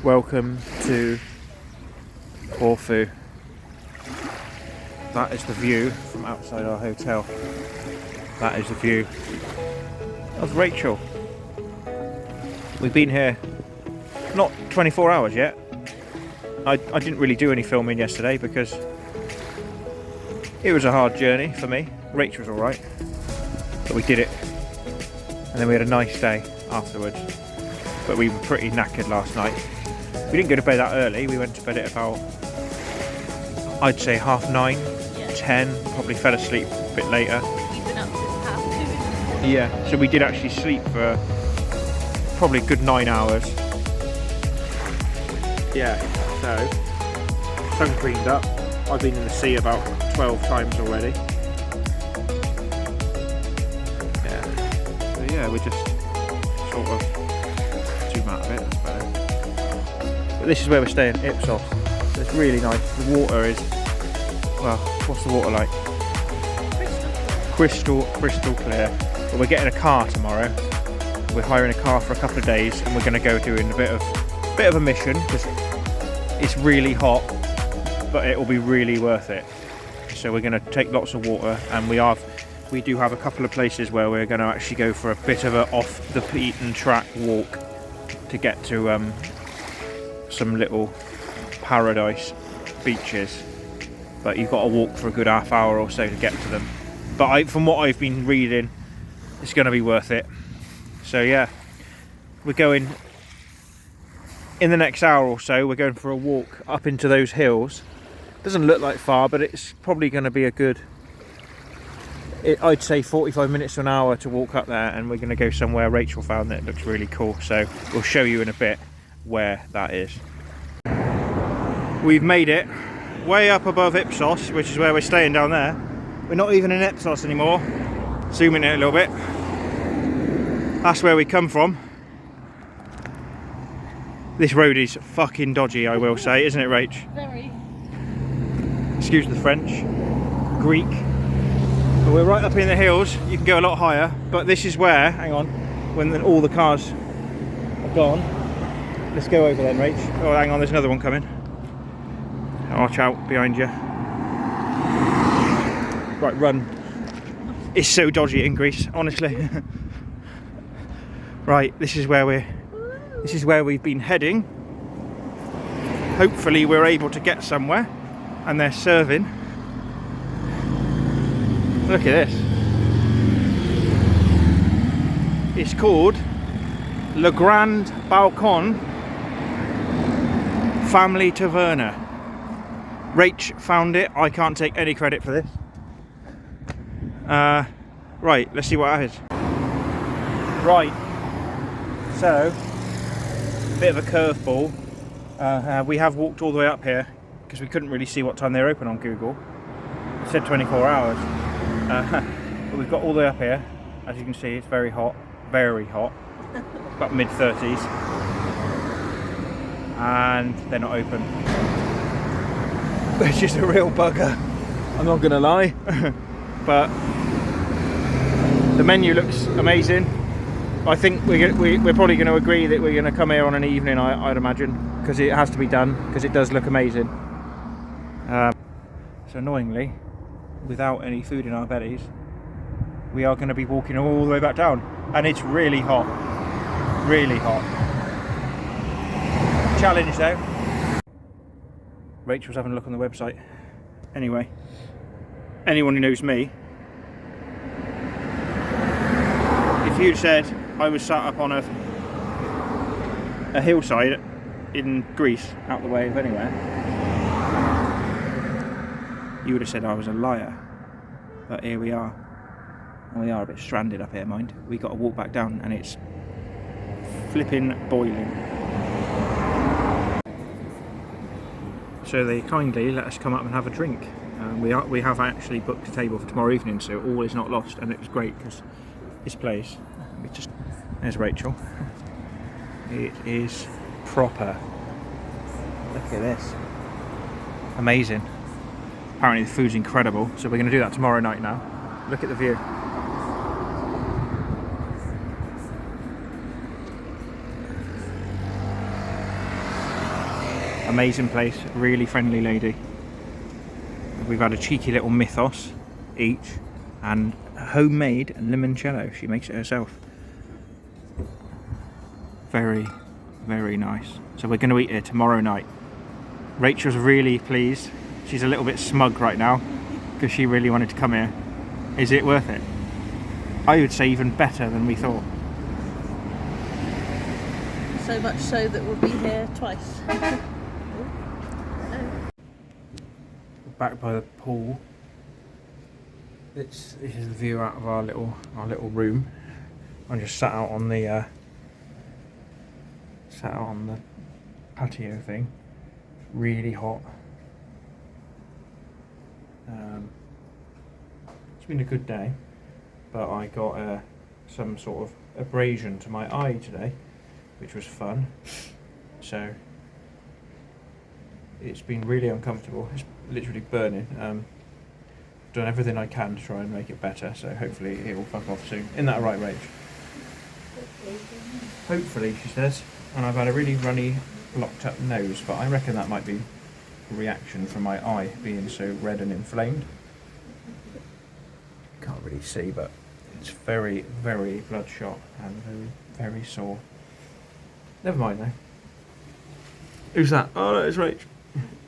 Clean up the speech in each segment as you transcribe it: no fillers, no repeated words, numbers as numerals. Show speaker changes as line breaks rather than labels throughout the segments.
Welcome to Corfu. That is the view from outside our hotel. That is the view of Rachel. We've been here not 24 hours yet. I didn't really do any filming yesterday because it was a hard journey for me. Rachel was alright, but we did it. And then we had a nice day afterwards. But we were pretty knackered last night. We didn't go to bed that early. We went to bed at about, I'd say 9:30, 10. Probably fell asleep a bit later.
You've been up since 2:30.
Yeah, so we did actually sleep for probably a good 9 hours. Yeah, so sun's cleaned up. I've been in the sea about 12 times already. Yeah, so yeah, we're just sort of zoom out of it, I suppose. But this is where we're staying, Ipsos. So it's really nice. The water is, well, what's the water like? Crystal clear. But we're getting a car tomorrow. We're hiring a car for a couple of days, and we're going to go doing a bit of a mission because it's really hot, but it will be really worth it. So we're going to take lots of water, and we do have a couple of places where we're going to actually go for a bit of a off the beaten track walk to get to some little paradise beaches. But you've got to walk for a good half hour or so to get to them. But from what I've been reading, it's going to be worth it. So yeah, we're going in the next hour or so. We're going for a walk up into those hills. Doesn't look like far, but it's probably going to be a good, I'd say 45 minutes to an hour to walk up there, and we're going to go somewhere Rachel found that looks really cool. So we'll show you in a bit where that is. We've made it way up above Ipsos, which is where we're staying down there. We're not even in Ipsos anymore. Zoom in it a little bit. That's where we come from. This road is fucking dodgy, I will say, isn't it, Rach?
Very.
Excuse the French. Greek. But we're right up in the hills. You can go a lot higher, but this is where, hang on, when all the cars are gone. Let's go over then, Rach. Oh, hang on, there's another one coming. Watch out behind you. Right, run. It's so dodgy in Greece, honestly. Right, this is where we've been heading. Hopefully we're able to get somewhere, and they're serving. Look at this. It's called Le Grand Balcon Family Taverna. Rach found it. I can't take any credit for this. Right, let's see what that is. Right, so bit of a curveball. We have walked all the way up here because we couldn't really see what time they're open on Google. It said 24 hours. But we've got all the way up here. As you can see, it's very hot, about mid-30s, and they're not open. It's just a real bugger, I'm not gonna lie. But the menu looks amazing. I think we're probably going to agree that we're going to come here on an evening, I'd imagine, because it has to be done, because it does look amazing. So annoyingly, without any food in our bellies, we are going to be walking all the way back down, and it's really hot, really hot. Challenge though. Rachel's having a look on the website. Anyway, anyone who knows me, if you'd said I was sat up on a hillside in Greece, out the way of anywhere, you would have said I was a liar. But here we are. And we are a bit stranded up here, mind. We got to walk back down, and it's flipping boiling. So they kindly let us come up and have a drink. We have actually booked a table for tomorrow evening, so all is not lost, and it was great because this place, there's Rachel. It is proper. Look at this. Amazing. Apparently the food's incredible, so we're going to do that tomorrow night now. Look at the view. Amazing place, really friendly lady. We've had a cheeky little mythos each, and homemade limoncello. She makes it herself. Very, very nice. So we're going to eat here tomorrow night. Rachel's really pleased. She's a little bit smug right now because she really wanted to come here. Is it worth it? I would say even better than we thought.
So much so that we'll be here twice.
Back by the pool. This is the view out of our little room. I just sat out on the patio thing. Really hot. It's been a good day, but I got some sort of abrasion to my eye today, which was fun. So it's been really uncomfortable. It's literally burning. Done everything I can to try and make it better, so hopefully it will fuck off soon. Isn't that a right, Rach? Hopefully, she says. And I've had a really runny, blocked up nose, but I reckon that might be a reaction from my eye being so red and inflamed. Can't really see, but it's very, very bloodshot and very, very sore. Never mind though. Who's that? Oh, no, it's Rach.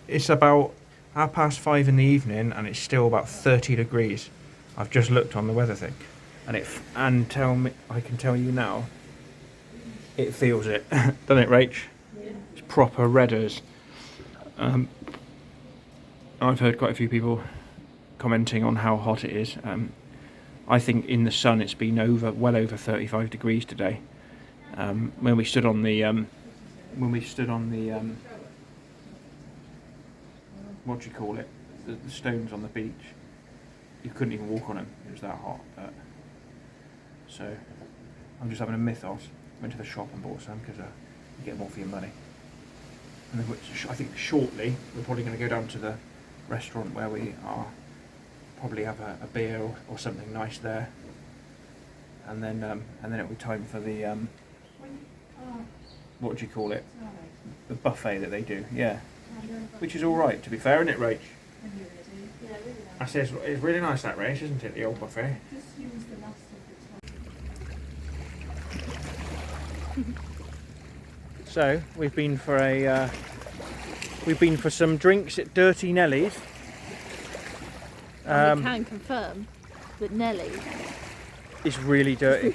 It's about 5:30 in the evening, and it's still about 30 degrees. I've just looked on the weather thing, and I can tell you now, it feels it, doesn't it, Rach? Yeah. It's proper redders. I've heard quite a few people commenting on how hot it is. I think in the sun it's been well over 35 degrees today. When we stood on the what do you call it? The stones on the beach. You couldn't even walk on them. It was that hot. So I'm just having a mythos. Went to the shop and bought some because you get more for your money. And then I think shortly we're probably going to go down to the restaurant where we are. Probably have a beer or something nice there. And then it'll be time for the what do you call it? The buffet that they do. Yeah. Which is all right, to be fair, isn't it, Rach? I say it's really nice, that, Rach, isn't it, the old buffet? So we've been for some drinks at Dirty Nellie's.
We can confirm that Nellie
is really dirty.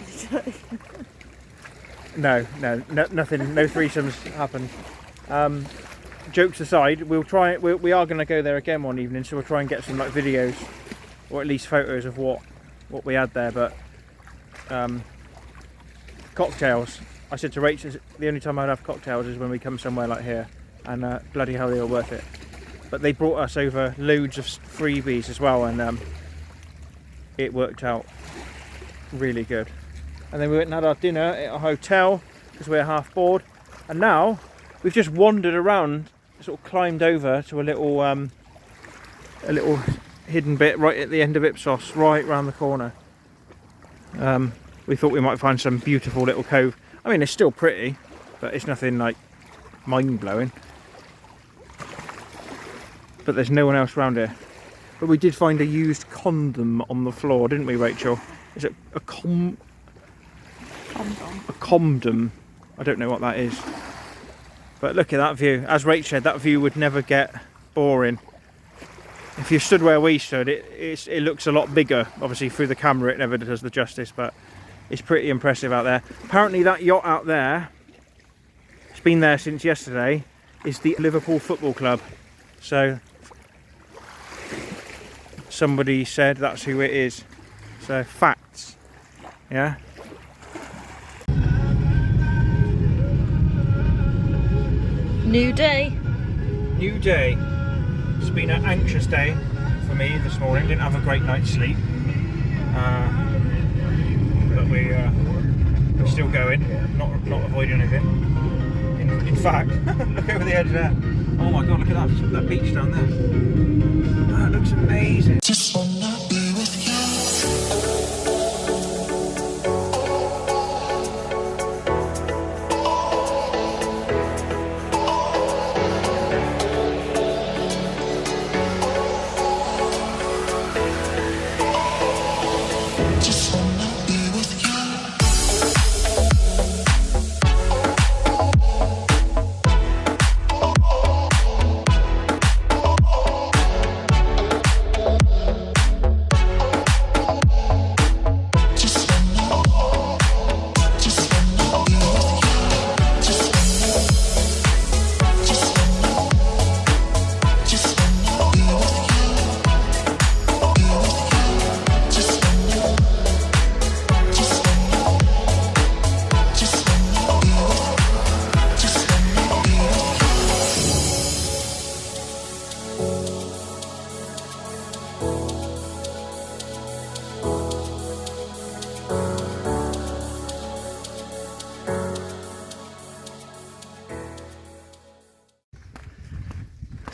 No, nothing. No threesomes happened. Jokes aside, we are going to go there again one evening, so we'll try and get some like videos or at least photos of what we had there. But cocktails, I said to Rach, the only time I'd have cocktails is when we come somewhere like here, and bloody hell, they were worth it. But they brought us over loads of freebies as well, and it worked out really good. And then we went and had our dinner at a hotel because we're half bored, and now we've just wandered around, sort of climbed over to a little hidden bit right at the end of Ipsos, right round the corner. We thought we might find some beautiful little cove. I mean, it's still pretty, but it's nothing like mind-blowing. But there's no one else around here. But we did find a used condom on the floor, didn't we, Rachel? Is it a condom? A condom. I don't know what that is. But look at that view. As Rach said, that view would never get boring. If you stood where we stood, it looks a lot bigger. Obviously, through the camera, it never does the justice, but it's pretty impressive out there. Apparently, that yacht out there, it's been there since yesterday, is the Liverpool Football Club. So somebody said that's who it is. So facts, yeah.
New day.
New day. It's been an anxious day for me this morning. Didn't have a great night's sleep, but we're still going. Not avoiding anything. In fact, look over the edge there. Oh my god! Look at that beach down there. That looks amazing. Just wanna be with you.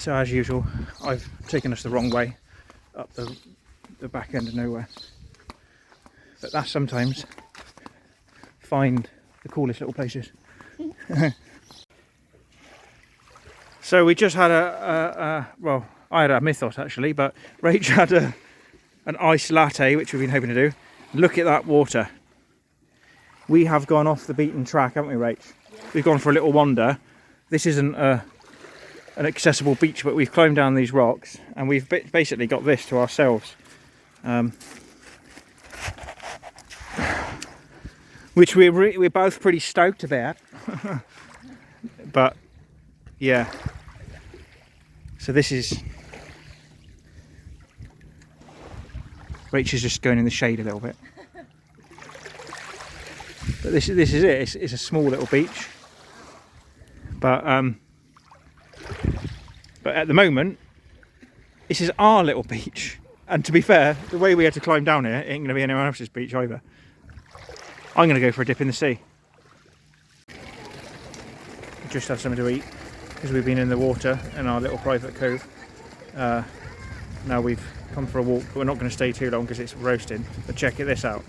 So as usual, I've taken us the wrong way up the back end of nowhere. But that's sometimes find the coolest little places. So we just had well, I had a mythos actually, but Rach had an iced latte, which we've been hoping to do. Look at that water. We have gone off the beaten track, haven't we, Rach? Yeah. We've gone for a little wander. This isn't an accessible beach, but we've climbed down these rocks and we've basically got this to ourselves. Which we're both pretty stoked about. But yeah, so this is Rach is just going in the shade a little bit, but this is it. It's a small little beach, but at the moment this is our little beach, and to be fair, the way we had to climb down here ain't going to be anyone else's beach either. I'm going to go for a dip in the sea. Just have something to eat because we've been in the water in our little private cove. Now we've come for a walk, but we're not going to stay too long because it's roasting. But check this out.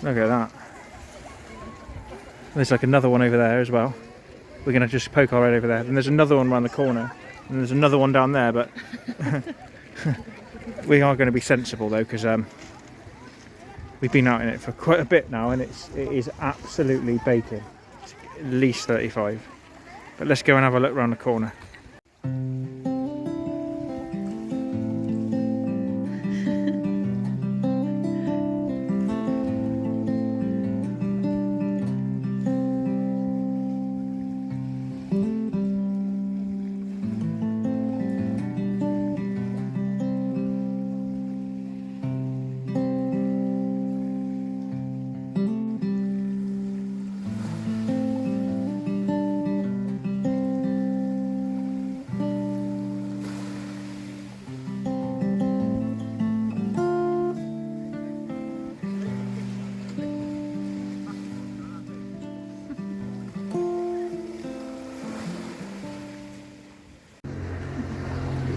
Look at that. There's like another one over there as well. We're going to just poke our head over there. And there's another one around the corner. And there's another one down there, but we are going to be sensible though, because we've been out in it for quite a bit now, and it is absolutely baking. It's at least 35. But let's go and have a look around the corner.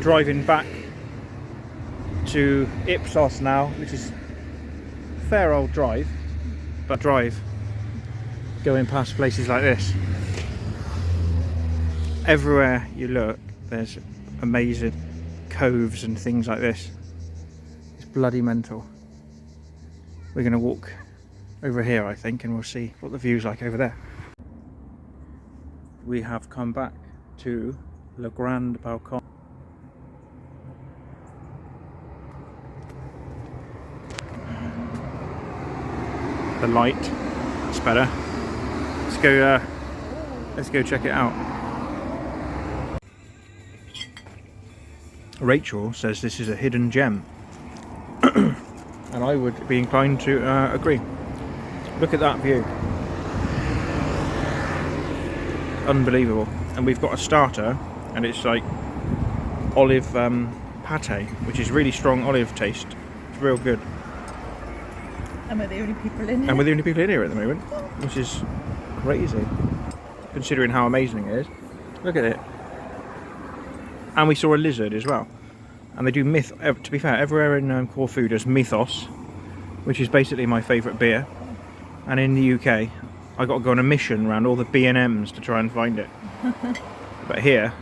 Driving back to Ipsos now, which is a fair old drive, but going past places like this. Everywhere you look, there's amazing coves and things like this. It's bloody mental. We're going to walk over here, I think, and we'll see what the view's like over there. We have come back to Le Grand Balcon. The light, it's better. Let's go check it out. Rachel says this is a hidden gem, and I would be inclined to agree. Look at that view, unbelievable. And we've got a starter, and it's like olive pate, which is really strong olive taste. It's real good.
And we're the only people in here.
And we're the only people in here at the moment, which is crazy, considering how amazing it is. Look at it. And we saw a lizard as well. And they do to be fair, everywhere in Corfu does Mythos, which is basically my favourite beer. And in the UK, I got to go on a mission around all the B&Ms to try and find it. But here,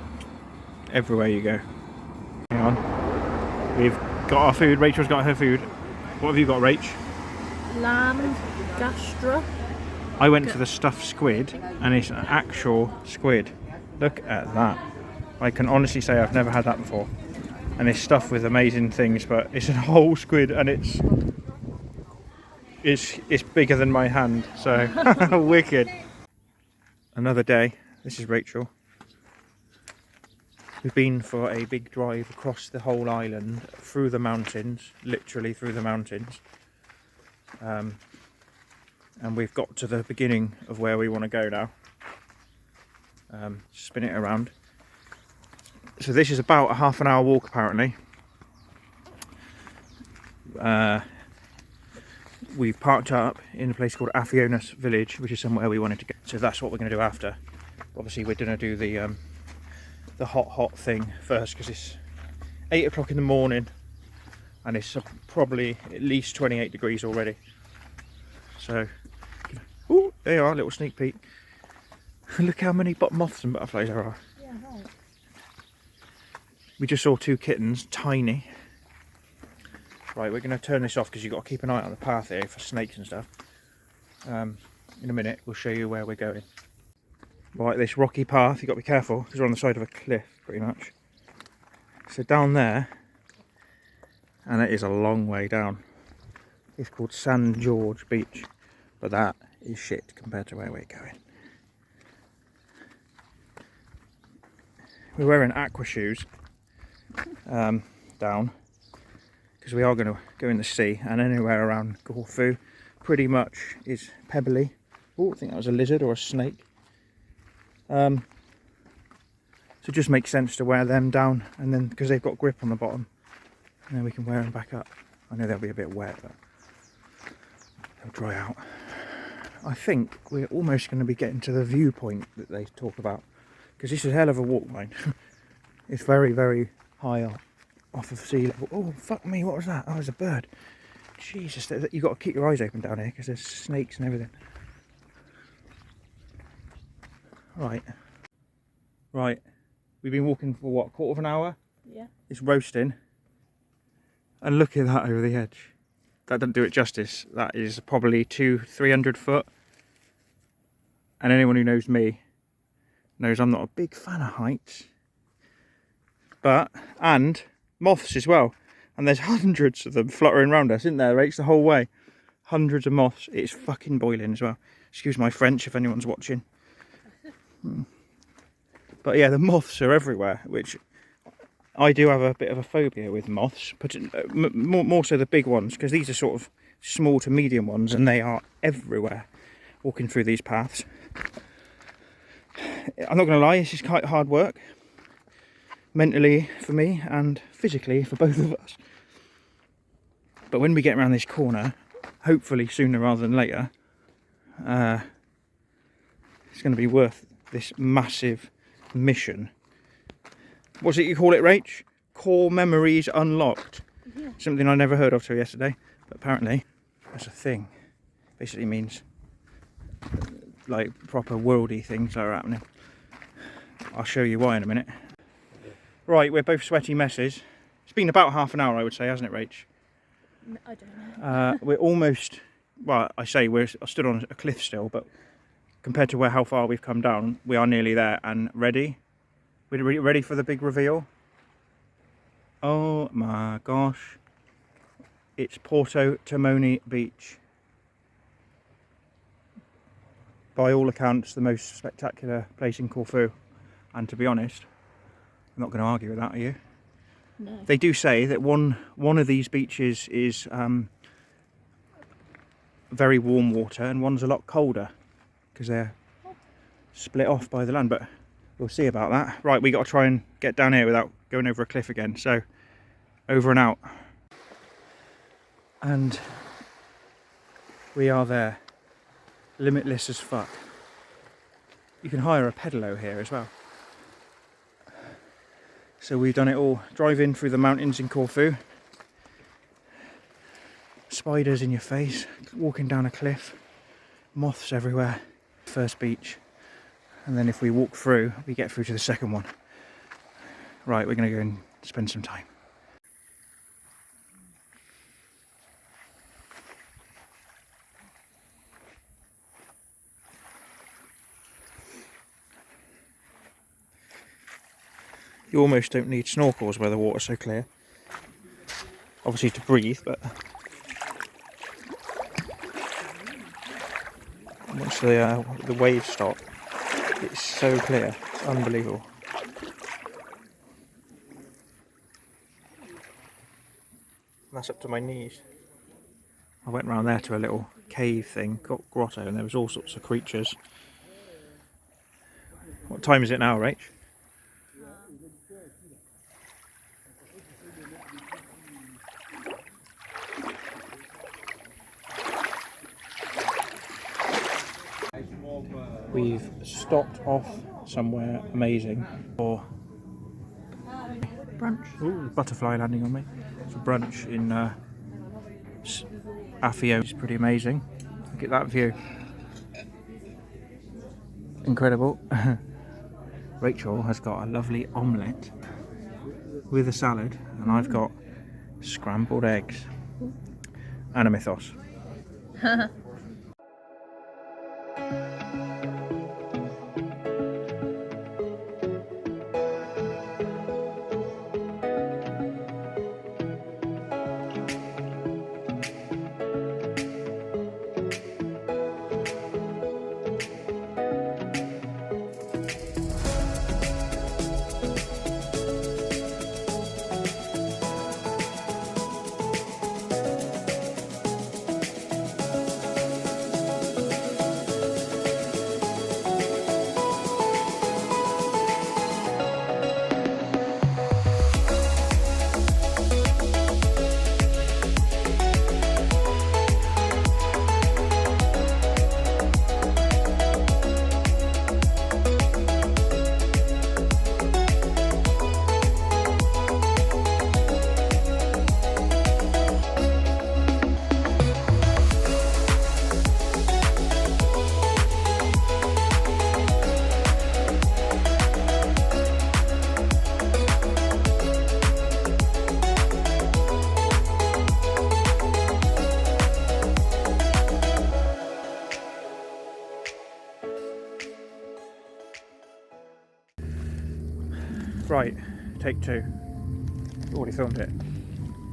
everywhere you go. Hang on. We've got our food. Rachel's got her food. What have you got, Rach?
Lamb gastra.
I went for the stuffed squid, and it's an actual squid. Look at that. I can honestly say I've never had that before. And it's stuffed with amazing things, but it's a whole squid, and it's bigger than my hand, so wicked. Another day. This is Rachel. We've been for a big drive across the whole island, through the mountains, literally through the mountains. And we've got to the beginning of where we want to go now. Spin it around. So this is about a half-an-hour walk apparently. We've parked up in a place called Afionas village, which is somewhere we wanted to go. So that's what we're going to do after. Obviously we're going to do the the hot thing first, because it's 8 o'clock in the morning and it's probably at least 28 degrees already. So, ooh, there you are, a little sneak peek. Look how many moths and butterflies there are.
Yeah, right.
We just saw 2 kittens, tiny. Right, we're going to turn this off because you've got to keep an eye on the path here for snakes and stuff. In a minute, we'll show you where we're going. Right, this rocky path, you've got to be careful because we're on the side of a cliff, pretty much. So down there, and it is a long way down. It's called San George Beach, but that is shit compared to where we're going. We're wearing aqua shoes down because we are going to go in the sea, and anywhere around Corfu pretty much is pebbly. Oh, I think that was a lizard or a snake. So it just makes sense to wear them down, and then because they've got grip on the bottom, and then we can wear them back up. I know they'll be a bit wet, but they'll dry out. I think we're almost going to be getting to the viewpoint that they talk about, because this is a hell of a walk line. It's very, very high up, off of sea level. Oh, fuck me, what was that? Oh, it was a bird. Jesus, you've got to keep your eyes open down here because there's snakes and everything. Right, we've been walking for what, a quarter of an hour?
Yeah.
It's roasting. And look at that over the edge. That doesn't do it justice. That is probably 200-300 foot. And anyone who knows me knows I'm not a big fan of heights. And moths as well. And there's hundreds of them fluttering around us, isn't there, Rach, the whole way? Hundreds of moths. It's fucking boiling as well. Excuse my French if anyone's watching. But yeah, the moths are everywhere, which I do have a bit of a phobia with moths, but more so the big ones, because these are sort of small to medium ones, and they are everywhere walking through these paths. I'm not going to lie, this is quite hard work, mentally for me and physically for both of us. But when we get around this corner, hopefully sooner rather than later, it's going to be worth this massive mission. What's it you call it, Rach? Core memories unlocked. Yeah. Something I never heard of till yesterday, but apparently that's a thing. Basically means like proper worldy things are happening. I'll show you why in a minute. Right, we're both sweaty messes. It's been about half an hour, I would say, hasn't it, Rach?
I don't know.
We're almost, well, I say I stood on a cliff still, but compared to how far we've come down, we are nearly there and ready. We're ready for the big reveal. Oh my gosh. It's Porto Timone Beach. By all accounts, the most spectacular place in Corfu. And to be honest, I'm not going to argue with that, are you?
No.
They do say that one of these beaches is very warm water and one's a lot colder because they're split off by the land, but we'll see about that. Right, we got to try and get down here without going over a cliff again, so over and out. And we are there, limitless as fuck. You can hire a pedalo here as well. So we've done it all, driving through the mountains in Corfu, spiders in your face, walking down a cliff, moths everywhere, first beach, and then if we walk through, we get through to the second one. Right, we're going to go and spend some time. You almost don't need snorkels where the water's so clear. Obviously to breathe, but once the waves stop, it's so clear. It's unbelievable. And that's up to my knees. I went round there to a little cave thing, grotto, and there was all sorts of creatures. What time is it now, Rach? We've stopped off somewhere amazing for
brunch.
Ooh, butterfly landing on me. It's a brunch in Afio. It's pretty amazing. Look at that view. Incredible. Rachel has got a lovely omelette with a salad, and I've got scrambled eggs and a mythos. Right, take two. Already filmed it.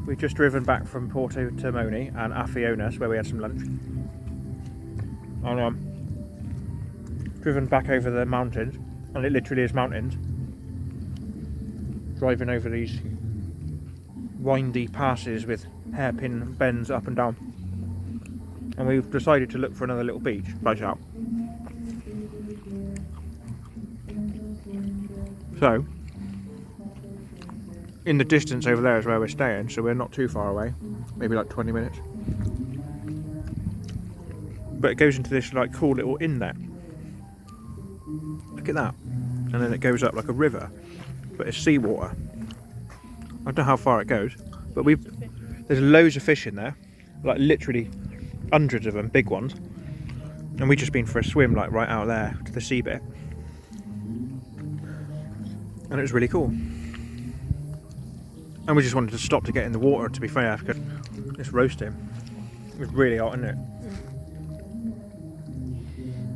We've just driven back from Porto Timone and Afionas, where we had some lunch. And driven back over the mountains, and it literally is mountains. Driving over these windy passes with hairpin bends up and down. And we've decided to look for another little beach. Right out. So, in the distance over there is where we're staying, so we're not too far away, maybe like 20 minutes. But it goes into this like cool little inlet. Look at that. And then it goes up like a river, but it's seawater. I don't know how far it goes, but there's loads of fish in there, like literally hundreds of them, big ones. And we've just been for a swim like right out there to the sea bit. And it was really cool. And we just wanted to stop to get in the water, to be fair, because it's roasting. It was really hot, isn't it?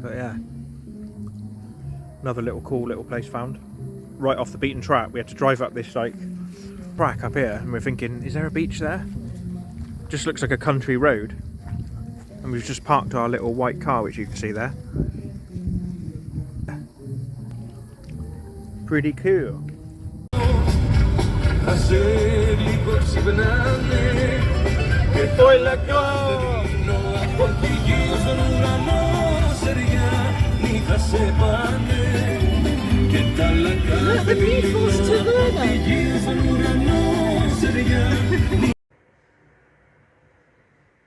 But yeah. Another little cool little place found. Right off the beaten track. We had to drive up this like track up here, and we're thinking, is there a beach there? Just looks like a country road. And we've just parked our little white car, which you can see there. Pretty cool.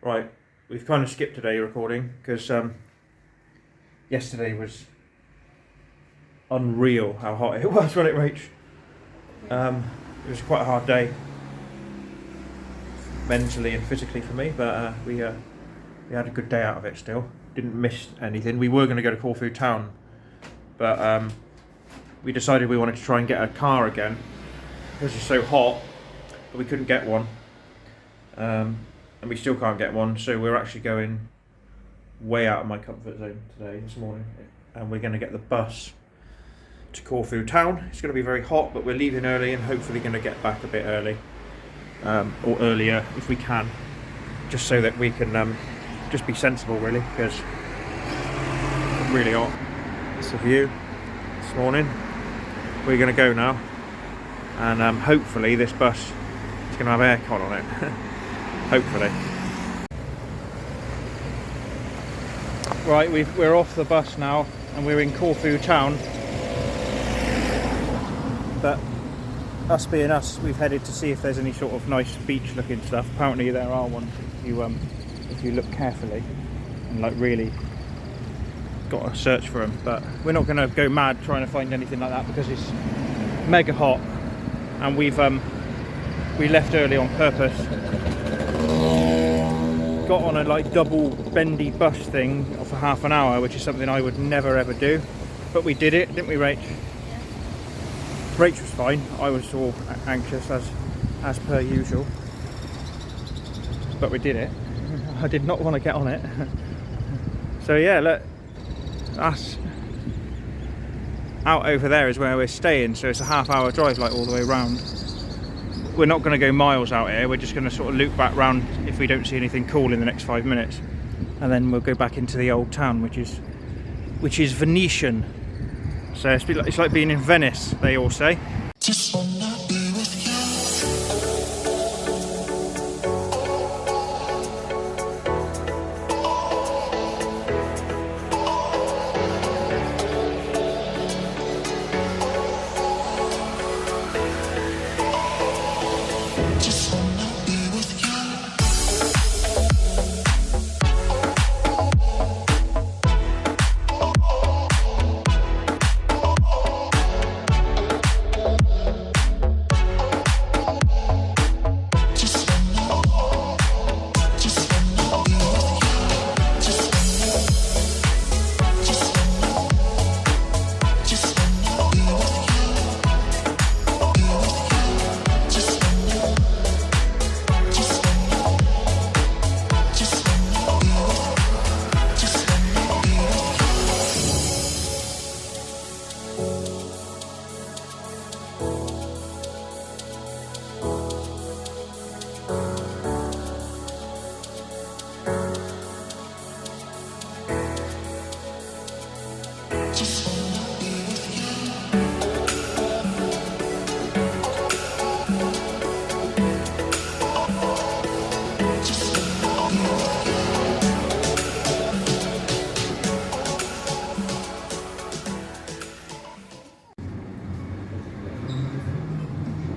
Right, we've kind of skipped today recording because yesterday was unreal how hot it was when it reached. It was quite a hard day, mentally and physically for me, but we had a good day out of it still. Didn't miss anything. We were going to go to Corfu town, but we decided we wanted to try and get a car again because it's so hot, but we couldn't get one. And we still can't get one, so we're actually going way out of my comfort zone today, this morning, and we're going to get the bus to Corfu town. It's going to be very hot, but we're leaving early and hopefully going to get back a bit early, or earlier if we can, just so that we can just be sensible really, because it's really hot. It's the view this morning. We're going to go now, and hopefully this bus is going to have aircon on it. Hopefully. Right, we're off the bus now and we're in Corfu town. But us being us, we've headed to see if there's any sort of nice beach looking stuff. Apparently there are ones if you look carefully and like really got to search for them. But we're not going to go mad trying to find anything like that because it's mega hot and we left early on purpose. Got on a like double bendy bus thing for half an hour, which is something I would never ever do, but we did it, didn't we, Rach?
Yeah.
Rach was fine. I was all anxious as per usual, but we did it. I did not want to get on it. So yeah, look, that's out over there is where we're staying, so it's a half-hour drive like all the way around. We're not going to go miles out here, we're just going to sort of loop back round if we don't see anything cool in the next 5 minutes, and then we'll go back into the old town, which is Venetian. So it's like being in Venice, they all say.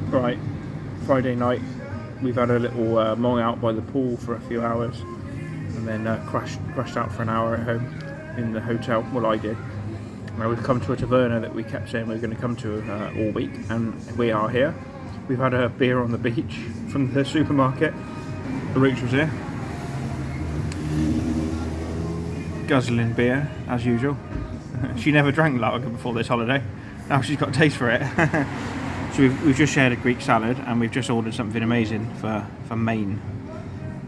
Right, Friday night, we've had a little mong out by the pool for a few hours, and then crashed out for an hour at home in the hotel. Well, I did. Now we've come to a taverna that we kept saying we were going to come to all week, and we are here. We've had a beer on the beach from the supermarket. The Roots was here, guzzling beer as usual. She never drank lager before this holiday. Now she's got a taste for it. So we've just shared a Greek salad, and we've just ordered something amazing for Maine.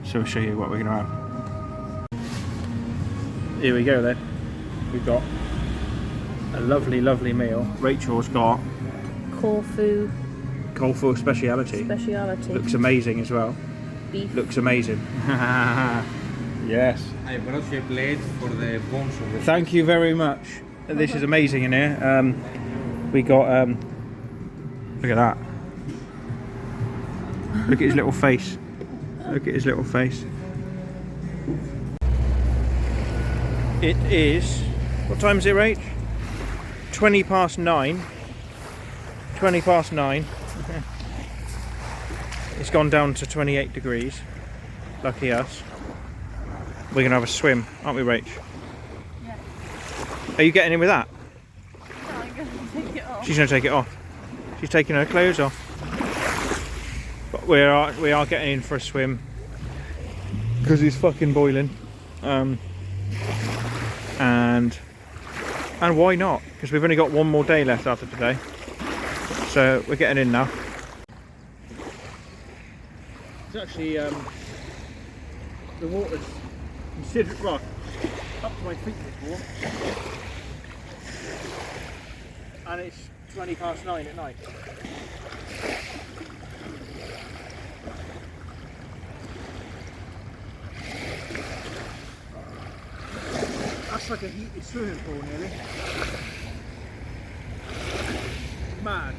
So I'll show you what we're going to have. Here we go then. We've got a lovely, lovely meal. Rachel's got
Corfu
speciality. Looks amazing as well.
beef.
Looks amazing. Yes.
I brought you a plate for the bones of the...
Thank you very much. This is amazing in here. We got look at that. Look at his little face. Look at his little face. It is, what time is it, Rach? 20 past 9. 20 past 9. It's gone down to 28 degrees. Lucky us. We're going to have a swim, aren't we, Rach?
Yeah.
Are you getting in with that?
No, I'm going to take it off.
She's going to take it off. She's taking her clothes off. But we are getting in for a swim because it's fucking boiling. And why not? Because we've only got one more day left after today. So we're getting in now. It's actually the water's considerably right up to my feet this warm. And it's 20 past 9 at night. That's like a heated swimming pool nearly. Mad.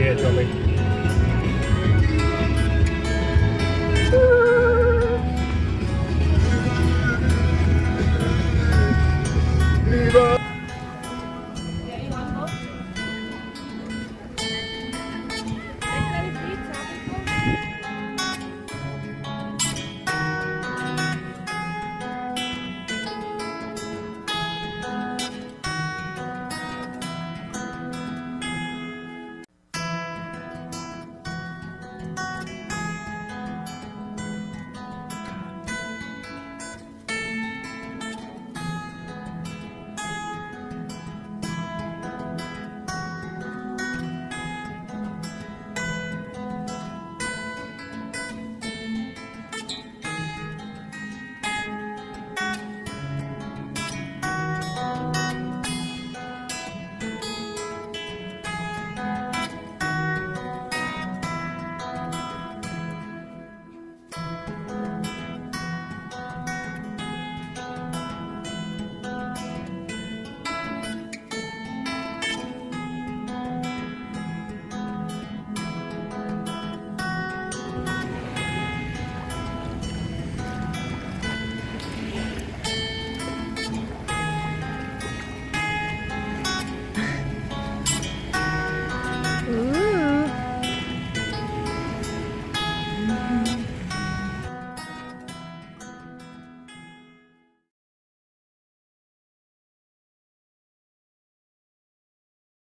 Cheers, Robbie.